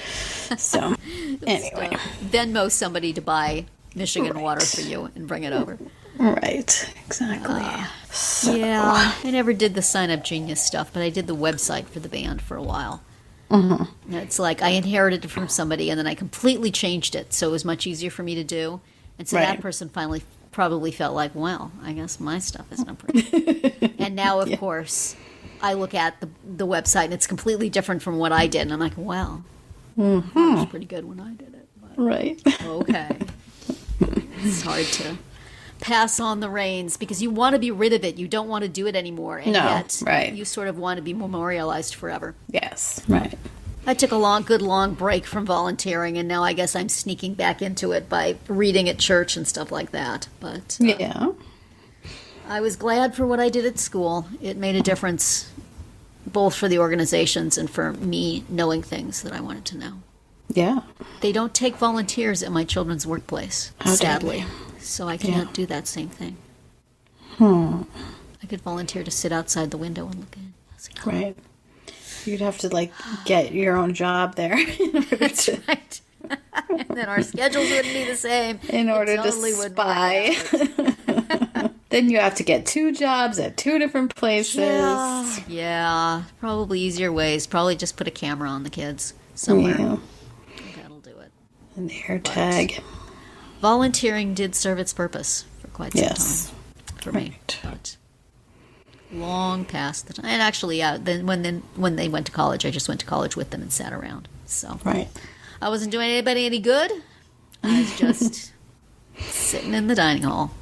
So, anyway. Venmo somebody to buy Michigan water for you and bring it over. Right, exactly. Yeah, I never did the Sign Up Genius stuff, but I did the website for the band for a while. Mm-hmm. It's like I inherited it from somebody, and then I completely changed it, so it was much easier for me to do. And so that person finally probably felt like, well, I guess my stuff isn't pretty. And now, of course, I look at the website, and it's completely different from what I did, and I'm like, well, that was pretty good when I did it. But, right. Okay. It's hard to pass on the reins because you want to be rid of it. You don't want to do it anymore. And yet you sort of want to be memorialized forever. Yes, right. I took a good long break from volunteering, and now I guess I'm sneaking back into it by reading at church and stuff like that. But I was glad for what I did at school. It made a difference both for the organizations and for me knowing things that I wanted to know. Yeah. They don't take volunteers at my children's workplace, sadly. So I can't do that same thing. I could volunteer to sit outside the window and look in. Right. You'd have to, like, get your own job there. That's right. And then our schedules wouldn't be the same. In order to spy. Then you have to get 2 jobs at 2 different places. Yeah. Probably easier ways. Probably just put a camera on the kids somewhere. Yeah. That'll do it. An air tag. Volunteering did serve its purpose for quite some time for me. But long past the time. And actually, then when they went to college, I just went to college with them and sat around. So I wasn't doing anybody any good. I was just sitting in the dining hall.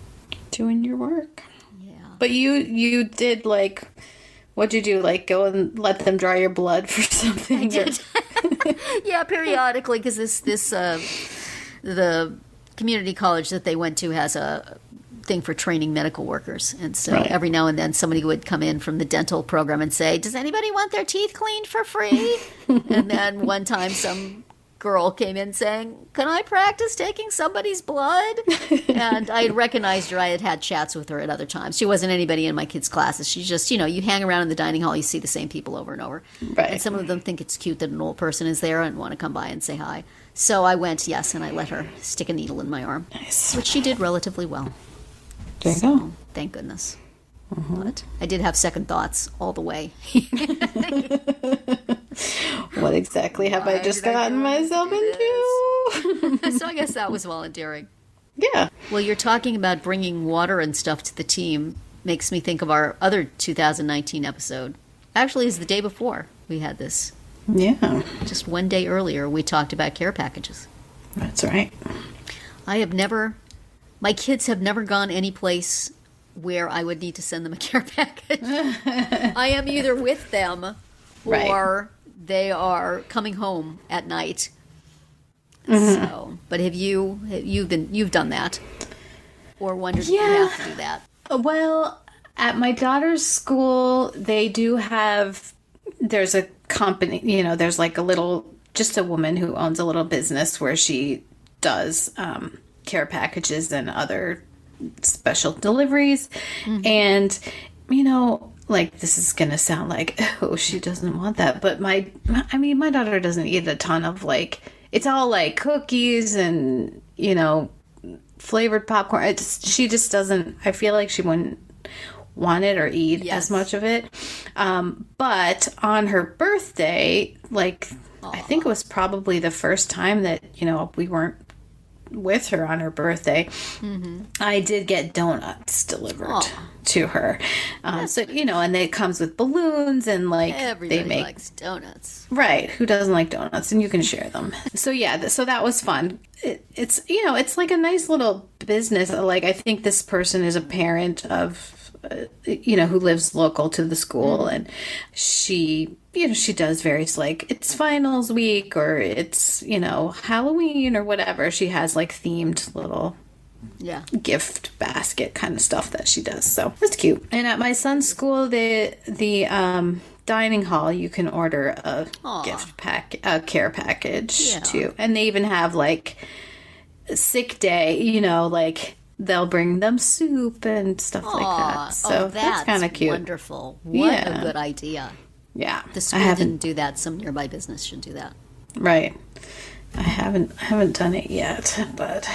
Doing your work. Yeah. But you did, like, what'd you do? Like, go and let them draw your blood for something? I did. Yeah, periodically, because the community college that they went to has a thing for training medical workers. And so every now and then somebody would come in from the dental program and say, does anybody want their teeth cleaned for free? And then one time some girl came in saying, can I practice taking somebody's blood? And I had recognized her. I had had chats with her at other times. She wasn't anybody in my kids' classes. She's just, you hang around in the dining hall, you see the same people over and over. Right. And some of them think it's cute that an old person is there and want to come by and say hi. So I went, and I let her stick a needle in my arm. Nice. Which she did relatively well. There you go. Thank goodness. But I did have second thoughts all the way. What exactly have I just gotten myself into? So I guess that was volunteering. Yeah. Well, you're talking about bringing water and stuff to the team. Makes me think of our other 2019 episode. Actually, it's the day before we had this. Yeah. Just one day earlier, we talked about care packages. That's right. My kids have never gone any place where I would need to send them a care package. I am either with them or they are coming home at night. So, but you've done that or wondered if you have to do that? Well, at my daughter's school, they do have, there's a company, there's like just a woman who owns a little business where she does care packages and other special deliveries. And, like, this is going to sound like, oh, she doesn't want that. But my daughter doesn't eat a ton of, like, it's all like cookies and, flavored popcorn. She just doesn't, I feel like she wouldn't want it or eat as much of it. But on her birthday, like, I think it was probably the first time that, we weren't with her on her birthday, I did get donuts delivered to her. So, and it comes with balloons and like everybody likes donuts. Right. Who doesn't like donuts? And you can share them. So so that was fun. It's, it's like a nice little business. Like, I think this person is a parent of, who lives local to the school, and she does various, like, it's finals week or it's, Halloween or whatever. She has like themed little Yeah. gift basket kind of stuff that she does. So it's cute. And at my son's school, the dining hall, you can order a a care package too. And they even have like sick day, you know, like they'll bring them soup and stuff like that. So that's kind of cute. Wonderful. What a good idea. Yeah. The school didn't do that. Some nearby business should do that. Right. I haven't done it yet, but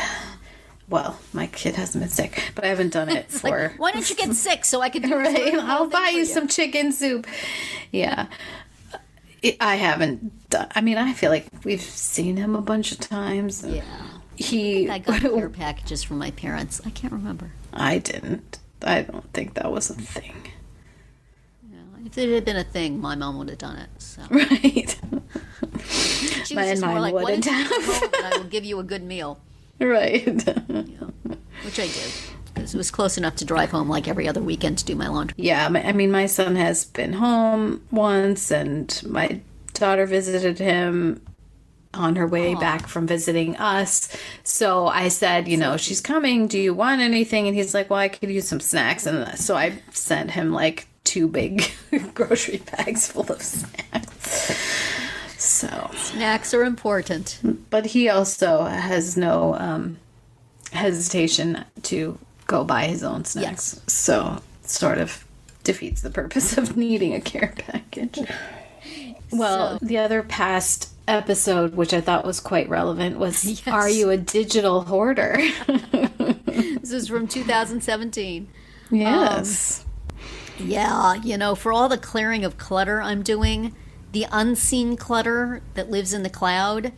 well, my kid hasn't been sick, but I haven't done it for. Like, why don't you get sick so I could do right? I'll buy you some chicken soup. Yeah, I haven't done. I mean, I feel like we've seen him a bunch of times. Yeah, I got care packages from my parents. I can't remember. I didn't. I don't think that was a thing. Yeah, if it had been a thing, my mom would have done it. So. Right. She was just more like, "Why don't you come home and I will give you a good meal." Right. Which I did, because it was close enough to drive home like every other weekend to do my laundry. Yeah, I mean, my son has been home once, and my daughter visited him on her way back from visiting us. So I said, you know, she's coming. Do you want anything? And he's like, well, I could use some snacks. And so I sent him like 2 big grocery bags full of snacks. So snacks are important. But he also has no hesitation to go buy his own snacks. Yes. So it sort of defeats the purpose of needing a care package. Well, the other past episode, which I thought was quite relevant, was Are you a digital hoarder? This is from 2017. Yes. Yeah, you know, for all the clearing of clutter I'm doing, the unseen clutter that lives in the cloud,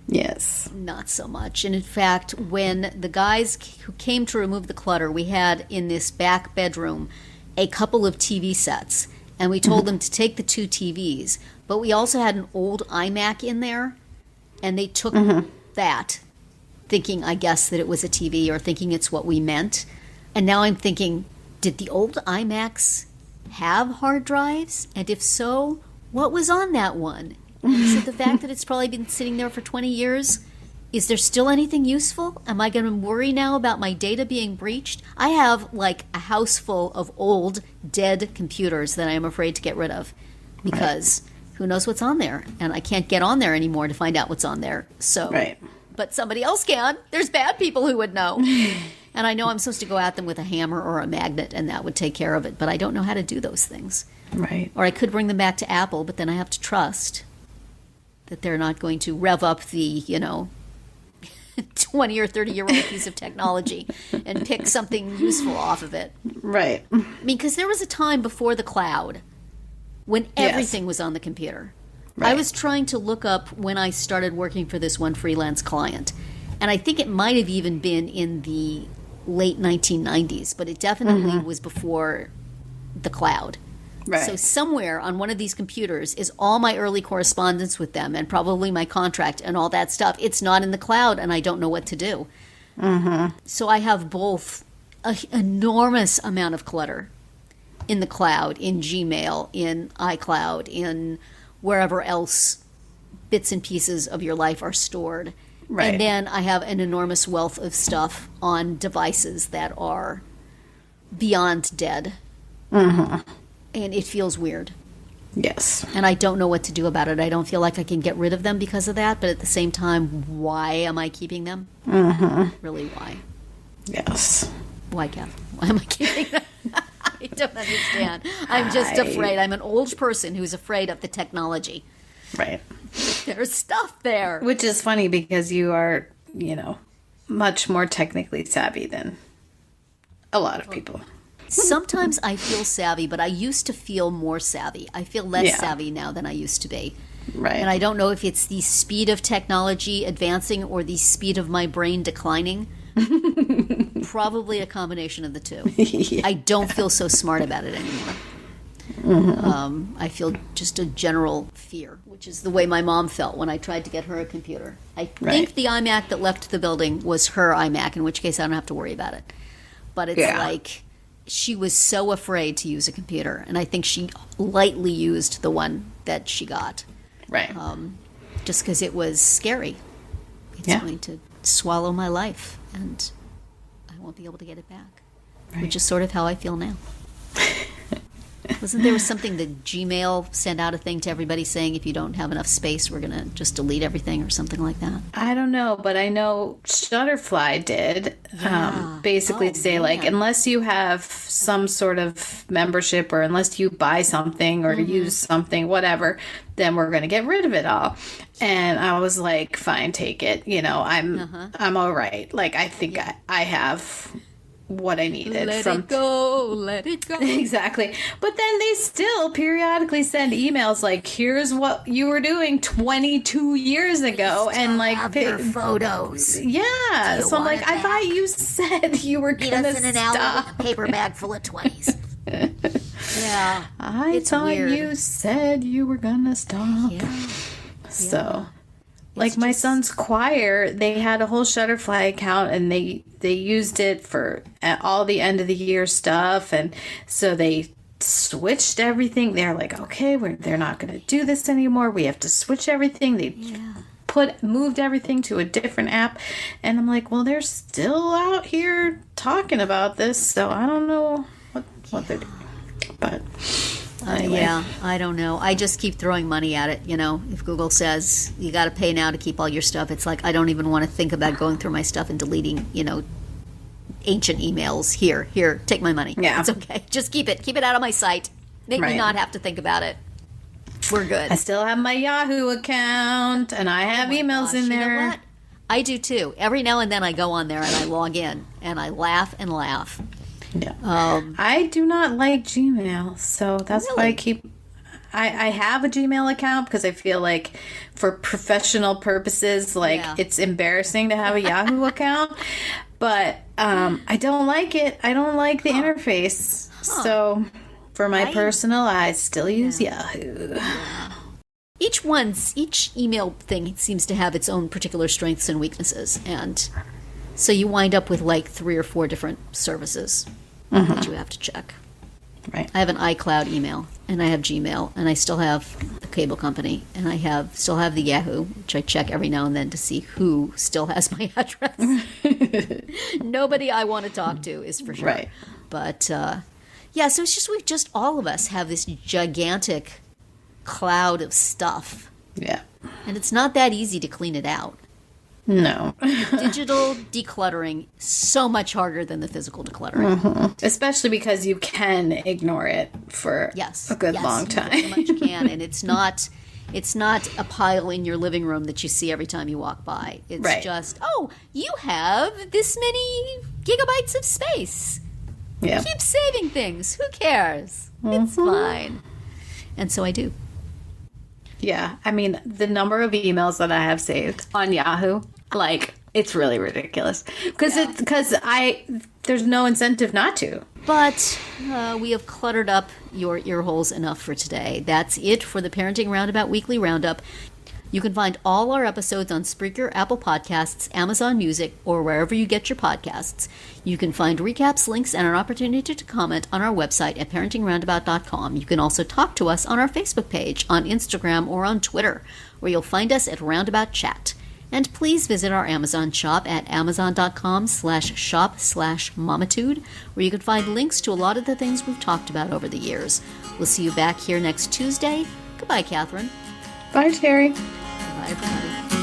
yes, not so much. And in fact, when the guys who came to remove the clutter, we had in this back bedroom a couple of TV sets, and we told them to take the 2 TVs, but we also had an old iMac in there, and they took that, thinking, I guess, that it was a TV or thinking it's what we meant. And now I'm thinking, did the old iMacs have hard drives? And if so, what was on that one? Is it the fact that it's probably been sitting there for 20 years? Is there still anything useful? Am I going to worry now about my data being breached? I have like a house full of old, dead computers that I am afraid to get rid of because who knows what's on there? And I can't get on there anymore to find out what's on there. So, but somebody else can. There's bad people who would know. And I know I'm supposed to go at them with a hammer or a magnet and that would take care of it, but I don't know how to do those things. Right. Or I could bring them back to Apple, but then I have to trust that they're not going to rev up the, you know, 20 or 30-year-old piece of technology and pick something useful off of it. Right. I mean, because there was a time before the cloud when everything was on the computer. Right. I was trying to look up when I started working for this one freelance client, and I think it might have even been in the late 1990s, but it definitely was before the cloud. Right. So somewhere on one of these computers is all my early correspondence with them and probably my contract and all that stuff. It's not in the cloud, and I don't know what to do. So I have both an enormous amount of clutter in the cloud, in Gmail, in iCloud, in wherever else bits and pieces of your life are stored. Right. And then I have an enormous wealth of stuff on devices that are beyond dead. And it feels weird. Yes. And I don't know what to do about it. I don't feel like I can get rid of them because of that, but at the same time, why am I keeping them? Really, why? Yes. Why, Kath? Why am I keeping them? I don't understand. I'm just afraid. I'm an old person who's afraid of the technology. Right. There's stuff there. Which is funny because you are, you know, much more technically savvy than a lot of people. Sometimes I feel savvy, but I used to feel more savvy. I feel less savvy now than I used to be. Right. And I don't know if it's the speed of technology advancing or the speed of my brain declining. Probably a combination of the two. I don't feel so smart about it anymore. I feel just a general fear, which is the way my mom felt when I tried to get her a computer. I think the iMac that left the building was her iMac, in which case I don't have to worry about it. But it's like she was so afraid to use a computer, and I think she lightly used the one that she got. Right. Just because it was scary. It's going to swallow my life. And won't be able to get it back. Right. Which is sort of how I feel now. Wasn't there something that Gmail sent out a thing to everybody saying if you don't have enough space, we're going to just delete everything or something like that? I don't know, but I know Shutterfly did basically say, like, unless you have some sort of membership or unless you buy something or use something, whatever, then we're going to get rid of it all. And I was like, fine, take it. You know, I'm all right. Like, I think I have what I needed. Let it go. Exactly. But then they still periodically send emails like, here's what you were doing 22 years ago. And like their photos. Yeah. So I'm like, I thought you said you were going to stop. With a paper bag full of 20s. Yeah. I thought you said you were going to stop. Yeah. So... Like my son's choir, they had a whole Shutterfly account and they used it for all the end of the year stuff. And so they switched everything. They're like, okay, they're not going to do this anymore. We have to switch everything. They moved everything to a different app. And I'm like, well, they're still out here talking about this. So I don't know what they're doing. But... Anyway. Yeah, I don't know. I just keep throwing money at it. You know, if Google says you got to pay now to keep all your stuff, it's like I don't even want to think about going through my stuff and deleting, you know, ancient emails. Here, take my money. Yeah. It's okay. Just keep it out of my site. Make me not have to think about it. We're good. I still have my Yahoo account, and I have emails in there. You know what? I do too. Every now and then I go on there and I log in, and I laugh and laugh. Yeah. I do not like Gmail, so that's why I have a Gmail account because I feel like for professional purposes, like it's embarrassing to have a Yahoo account, but I don't like it. I don't like the interface. So for my personal, I still use Yahoo. Each email thing seems to have its own particular strengths and weaknesses, and so you wind up with like 3 or 4 different services that you have to check. Right. I have an iCloud email, and I have Gmail, and I still have the cable company, and I still have the Yahoo, which I check every now and then to see who still has my address. Nobody I want to talk to is for sure. Right. But so it's just all of us have this gigantic cloud of stuff. Yeah. And it's not that easy to clean it out. No. Digital decluttering, so much harder than the physical decluttering. Especially because you can ignore it for a good long time. You very much can, and it's not a pile in your living room that you see every time you walk by. It's just, you have this many gigabytes of space. Yeah. Keep saving things. Who cares? It's fine. And so I do. Yeah, I mean, the number of emails that I have saved on Yahoo, like, it's really ridiculous. Because there's no incentive not to. But we have cluttered up your ear holes enough for today. That's it for the Parenting Roundabout Weekly Roundup. You can find all our episodes on Spreaker, Apple Podcasts, Amazon Music, or wherever you get your podcasts. You can find recaps, links, and an opportunity to comment on our website at parentingroundabout.com. You can also talk to us on our Facebook page, on Instagram, or on Twitter, where you'll find us at Roundabout Chat. And please visit our Amazon shop at amazon.com/shop/momitude, where you can find links to a lot of the things we've talked about over the years. We'll see you back here next Tuesday. Goodbye, Catherine. Bye, Terri. Bye, everybody.